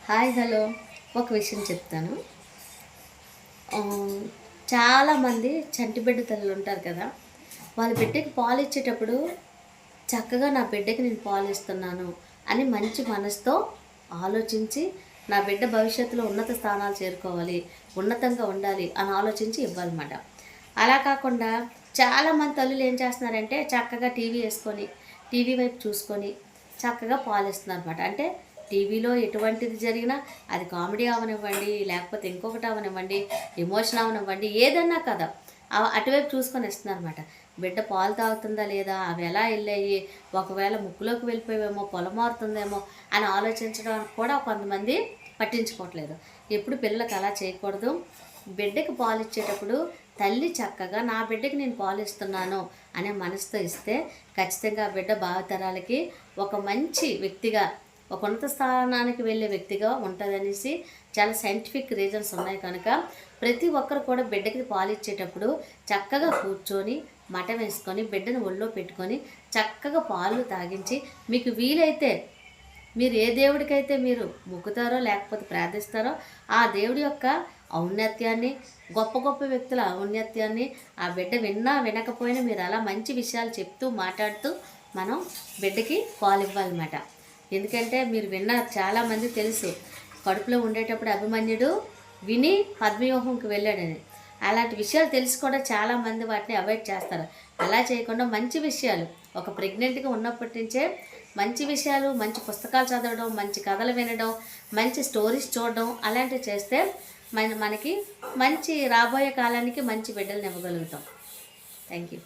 Hi hello. ఒక విషయం చెప్తాను. చాలామంది చంటిబిడ్డ తల్లులు ఉంటారు కదా, వాళ్ళ బిడ్డకి పాలు ఇచ్చేటప్పుడు చక్కగా నా బిడ్డకి నేను పాలు ఇస్తున్నాను అని మంచి మనసుతో ఆలోచించి, నా బిడ్డ భవిష్యత్తులో ఉన్నత స్థానాలు చేరుకోవాలి, ఉన్నతంగా ఉండాలి అని ఆలోచించి ఇవ్వాలన్నమాట. అలా కాకుండా చాలామంది తల్లులు ఏం చేస్తున్నారంటే చక్కగా టీవీ వేసుకొని టీవీ వైపు చూసుకొని చక్కగా పాలు ఇస్తున్నారు అనమాట. అంటే టీవీలో ఎటువంటిది జరిగినా అది కామెడీ అవనివ్వండి, లేకపోతే ఇంకొకటి అవనివ్వండి, ఎమోషన్ అవనివ్వండి, ఏదన్నా కదా అటువైపు చూసుకొని ఇస్తున్నారు అనమాట. బిడ్డ పాలు తాగుతుందా లేదా, అవి ఎలా వెళ్ళాయి, ఒకవేళ ముక్కులోకి వెళ్ళిపోయేమో, పొలమారుతుందేమో అని ఆలోచించడానికి కూడా కొంతమంది పట్టించుకోవట్లేదు. ఎప్పుడు పిల్లలకు అలా చేయకూడదు. బిడ్డకి పాలు ఇచ్చేటప్పుడు తల్లి చక్కగా నా బిడ్డకి నేను పాలు ఇస్తున్నాను అనే మనసుతో ఇస్తే ఖచ్చితంగా బిడ్డ భావితరాలకి ఒక మంచి వ్యక్తిగా, ఒక ఉన్నత స్థానానికి వెళ్ళే వ్యక్తిగా ఉంటుందనేసి చాలా సైంటిఫిక్ రీజన్స్ ఉన్నాయి. కనుక ప్రతి ఒక్కరు కూడా బిడ్డకి పాలు ఇచ్చేటప్పుడు చక్కగా కూర్చొని మఠం వేసుకొని బిడ్డను ఒళ్ళో పెట్టుకొని చక్కగా పాలు తాగించి, మీకు వీలైతే మీరు ఏ దేవుడికైతే మీరు మొక్కుతారో లేకపోతే ప్రార్థిస్తారో ఆ దేవుడి యొక్క ఔన్నత్యాన్ని, గొప్ప గొప్ప వ్యక్తుల ఔన్నత్యాన్ని ఆ బిడ్డ విన్నా వినకపోయినా మీరు అలా మంచి విషయాలు చెప్తూ మాట్లాడుతూ మనం బిడ్డకి పాలు ఇవ్వాలన్నమాట. ఎందుకంటే మీరు విన్నారు, చాలామంది తెలుసు, కడుపులో ఉండేటప్పుడు అభిమన్యుడు విని పద్మవ్యూహంకి వెళ్ళాడని. అలాంటి విషయాలు తెలిసి కూడా చాలామంది వాటిని అవాయిడ్ చేస్తారు. అలా చేయకుండా మంచి విషయాలు, ఒక ప్రెగ్నెంట్గా ఉన్నప్పటి నుంచే మంచి విషయాలు, మంచి పుస్తకాలు చదవడం, మంచి కథలు వినడం, మంచి స్టోరీస్ చూడడం అలాంటివి చేస్తే మనకి మంచి రాబోయే కాలానికి మంచి బిడ్డలను ఇవ్వగలుగుతాం. Thank you.